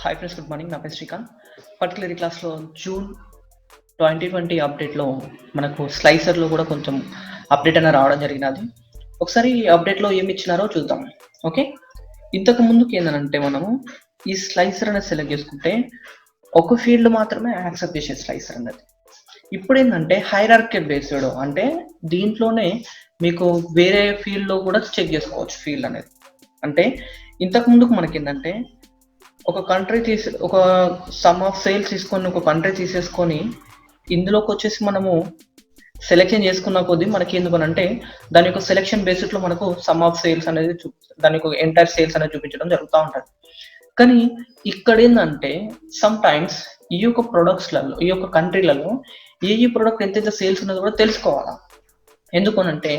Hi friends, good morning. నా పేరు Srikanth. Particular ఈ క్లాస్లో జూన్ 2020 అప్డేట్లో మనకు స్లైసర్లో కూడా కొంచెం అప్డేట్ అనేది రావడం జరిగినది. ఒకసారి ఈ అప్డేట్లో ఏమి ఇచ్చినారో చూద్దాం. ఓకే, ఇంతకు ముందుకు ఏంటంటే మనము ఈ స్లైసర్ అనేది సెలెక్ట్ చేసుకుంటే ఒక ఫీల్డ్ మాత్రమే యాక్సెప్ట్ చేసే స్లైసర్ అనేది. ఇప్పుడు ఏంటంటే హైరార్కికల్ బేస్డ్, అంటే దీంట్లోనే మీకు వేరే ఫీల్డ్లో కూడా చెక్ చేసుకోవచ్చు ఫీల్డ్ అనేది. అంటే ఇంతకు ముందుకు మనకి ఏంటంటే ఒక కంట్రీ ఒక సమ్ ఆఫ్ సేల్స్ తీసుకొని ఒక కంట్రీ తీసేసుకొని ఇందులోకి వచ్చేసి మనము సెలెక్షన్ చేసుకున్న కొద్దీ మనకి ఎందుకనంటే దాని యొక్క సెలెక్షన్ బేసిస్లో మనకు సమ్ ఆఫ్ సేల్స్ అనేది దాని యొక్క ఎంటైర్ సేల్స్ అనేది చూపించడం జరుగుతూ ఉంటుంది. కానీ ఇక్కడ ఏంటంటే సమ్ టైమ్స్ ఈ యొక్క ప్రొడక్ట్స్లలో, ఈ యొక్క కంట్రీలలో ఏ ప్రొడక్ట్ ఎంతైతే సేల్స్ ఉన్నదో కూడా తెలుసుకోవాలా. ఎందుకనంటే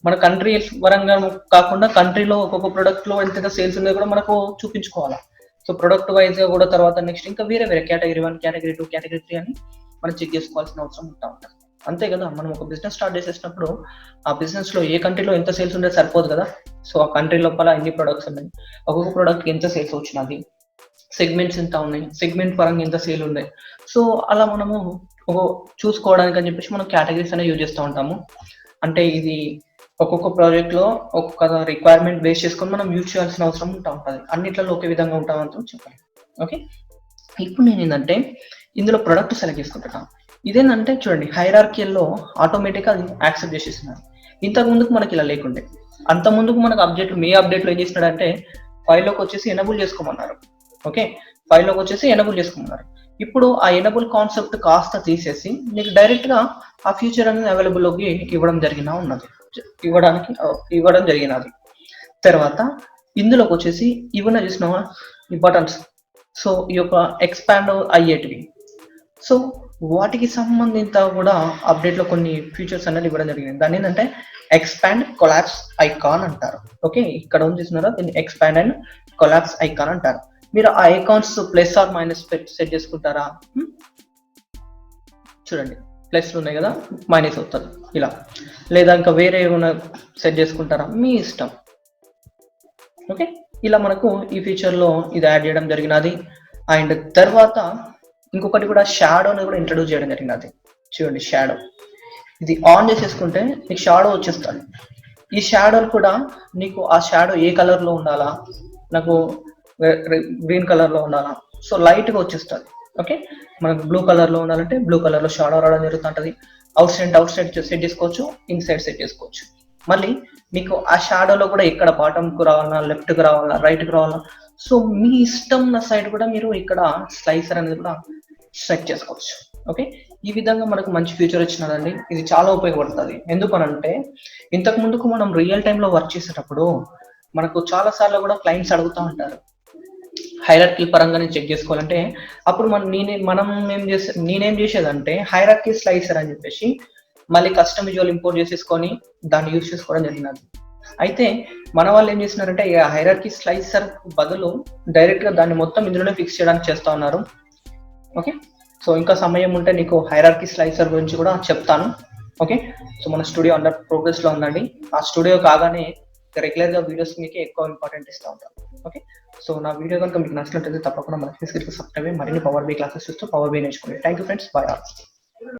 మన కంట్రీ పరంగా కాకుండా కంట్రీలో ఒక్కొక్క ప్రొడక్ట్లో ఎంతైతే సేల్స్ ఉన్నదో కూడా మనకు చూపించుకోవాలా. సో ప్రొడక్ట్ వైజ్గా కూడా తర్వాత నెక్స్ట్ ఇంకా వేరే కేటగిరీ 1, కేటగిరీ 2, కేటగిరీ 3 అని మనం చెక్ చేసుకోవాల్సిన అవసరం ఉంటుంది. అంతే కదా, మనం ఒక బిజినెస్ స్టార్ట్ చేసేసినప్పుడు ఆ బిజినెస్లో ఏ కంట్రీలో ఎంత సేల్స్ ఉండేది సరిపోదు కదా. సో ఆ కంట్రీ లోపల ఎన్ని ప్రొడక్ట్స్ ఉన్నాయి, ఒక్కొక్క ప్రోడక్ట్కి ఎంత సేల్స్ వచ్చినది, సెగ్మెంట్స్ ఎంత ఉన్నాయి, సెగ్మెంట్ పరంగా ఎంత సేల్ ఉన్నాయి. సో అలా మనము చూసుకోవడానికి అని చెప్పేసి మనం కేటగిరీస్ అనేవి యూజ్ చేస్తూ ఉంటాము. అంటే ఇది ఒక్కొక్క ప్రాజెక్ట్లో ఒక్కొక్క రిక్వైర్మెంట్ బేస్ చేసుకొని మనం యూజ్ చేయాల్సిన అవసరం ఉంటుంది. అన్నిట్లలో ఒకే విధంగా ఉంటామంటూ చెప్పాలి. ఓకే, ఇప్పుడు నేను ఏంటంటే ఇందులో ప్రొడక్ట్ సెలెక్ట్ చేసుకుంటున్నాను. ఇదేంటంటే చూడండి, హైరార్కియల్లో ఆటోమేటిక్గా అది యాక్సెప్ట్ చేసేస్తున్నారు. ఇంతకు ముందుకు మనకి ఇలా లేకుండే. అంత ముందుకు మనకు అప్డేట్లో ఏం చేసినాడంటే ఫైల్లోకి వచ్చేసి ఎనబుల్ చేసుకోమన్నారు. ఓకే, ఫైల్లోకి వచ్చేసి ఎనబుల్ చేసుకోమన్నారు. ఇప్పుడు ఆ ఎనబుల్ కాన్సెప్ట్ కాస్త తీసేసి నీకు డైరెక్ట్గా ఆ ఫ్యూచర్ అనేది అవైలబుల్లోకి ఇవ్వడం జరిగినది. తర్వాత ఇందులోకి వచ్చేసి ఇవన్నీ చూసిన ఈ బటన్స్, సో ఈ యొక్క ఎక్స్పాండ్ అయ్యేటివి, సో వాటికి సంబంధించిన కూడా అప్డేట్లో కొన్ని ఫీచర్స్ అనేది ఇవ్వడం జరిగింది. దాన్ని ఏంటంటే ఎక్స్పాండ్ కొలాప్స్ ఐకాన్ అంటారు. ఓకే, ఇక్కడ ఉంది చూస్తున్నారా, దీన్ని ఎక్స్పాండ్ అండ్ కొలాప్స్ ఐకాన్ అంటారు. మీరు ఆ icons plus or minus set చేసుకుంటారా? చూడండి, ప్లస్లు ఉన్నాయి కదా, మైనస్ అవుతుంది ఇలా, లేదా ఇంకా వేరే ఏమైనా సెట్ చేసుకుంటారా, మీ ఇష్టం. ఓకే, ఇలా మనకు ఈ ఫీచర్లో ఇది యాడ్ చేయడం జరిగినది. అండ్ తర్వాత ఇంకొకటి కూడా షాడో అనేది కూడా ఇంట్రడ్యూస్ చేయడం జరిగినది. చూడండి, షాడో ఇది ఆన్ చేసేసుకుంటే నీకు షాడో వచ్చేస్తుంది. ఈ షాడోలు కూడా నీకు ఆ షాడో ఏ కలర్లో ఉండాలా, నాకు గ్రీన్ కలర్లో ఉండాలా, సో లైట్గా వచ్చేస్తుంది. ఓకే, మనకు బ్లూ కలర్లో ఉండాలంటే బ్లూ కలర్లో షాడో రావడం జరుగుతుంటుంది. అవుట్ సైడ్ సెట్ చేసుకోవచ్చు, ఇన్సైడ్ సెట్ చేసుకోవచ్చు. మళ్ళీ మీకు ఆ షాడోలో కూడా ఎక్కడ బాటమ్కు రావాలా, లెఫ్ట్కి రావాలా, రైట్కి రావాలా, సో మీ ఇష్టం ఉన్న సైడ్ కూడా మీరు ఇక్కడ స్లైసర్ అనేది కూడా సెట్ చేసుకోవచ్చు. ఓకే, ఈ విధంగా మనకు మంచి ఫీచర్ వచ్చినదండి. ఇది చాలా ఉపయోగపడుతుంది. ఎందుకనంటే ఇంతకు ముందుకు మనం రియల్ టైంలో వర్క్ చేసేటప్పుడు మనకు చాలా సార్లు కూడా క్లయింట్స్ అడుగుతూ ఉంటారు, హైరార్కీ పరంగానే చెక్ చేసుకోవాలంటే అప్పుడు నేనేం చేసేదంటే హైరార్కీ స్లైసర్ అని చెప్పేసి మళ్ళీ కస్టమ్ విజువల్ ఇంపోర్ట్ చేసేసుకొని దాన్ని యూజ్ చేసుకోవడం జరిగినది. అయితే మన వాళ్ళు ఏం చేస్తున్నారంటే ఈ హైరార్కీ స్లైసర్ బదులు డైరెక్ట్గా దాన్ని మొత్తం ఇందులోనే ఫిక్స్ చేయడానికి చేస్తూ ఉన్నారు. ఓకే, సో ఇంకా సమయం ఉంటే నీకు హైరార్కీ స్లైసర్ గురించి కూడా చెప్తాను. ఓకే, సో మన స్టూడియో అండర్ ప్రోగ్రెస్లో ఉందండి. ఆ స్టూడియో కాగానే రెగ్యులర్గా వీడియోస్ మీకు ఎక్కువ ఇంపార్టెంట్ ఇస్తూ ఉంటాను. ఓకే, సో నా వీడియో కనుక మీకు నచ్చినట్లయితే తప్పకుండా మన సబ్స్క్రైబ్ మరిన్ని పవర్ బై క్లాసెస్ చూస్తూ పవర్ బై నేర్చుకోండి. Thank you friends, bye all.